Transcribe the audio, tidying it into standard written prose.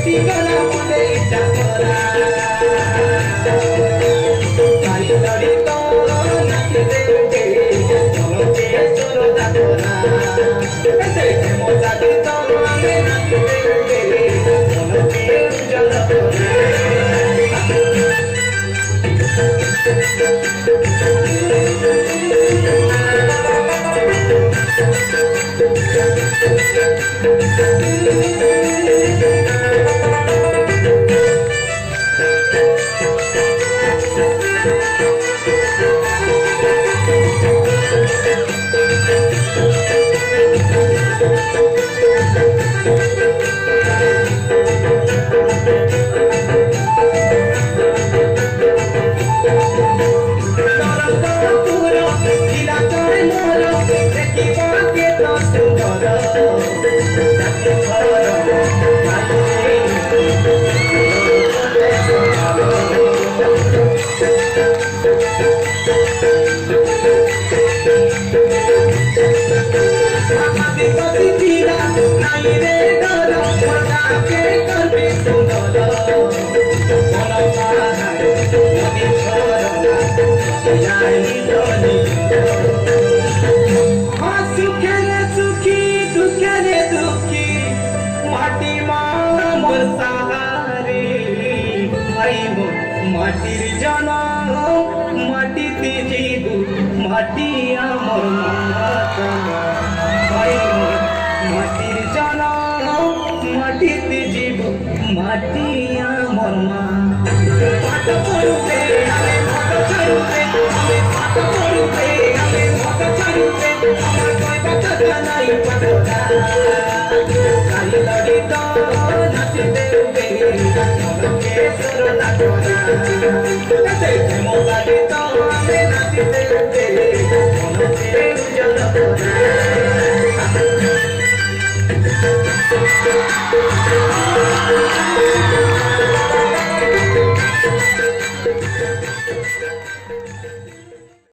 ঠিকানা বলে এটা করা গাড়ি গাড়ি তো নাচতে উঠে মনকে সরদা করা দেখে মজা দিত আমি নাচতে উঠে মনকে উজ্জ্বল করা মাটির জনম মাটিতে জীব মাটি আমার মাটির জনম মাটিতে জীব মাটি আমার মা পাট করবে আমি মত ছাড়বে আমি পাট করবে আমি মত ছাড়বে আমার কয় কথা নাই পাটরা গাড়ি গাড়ি তো নাচতে উঠে মনকে সরদা করা দেখে মজা দিত আমি নাচতে উঠে মনকে উজ্জ্বল করা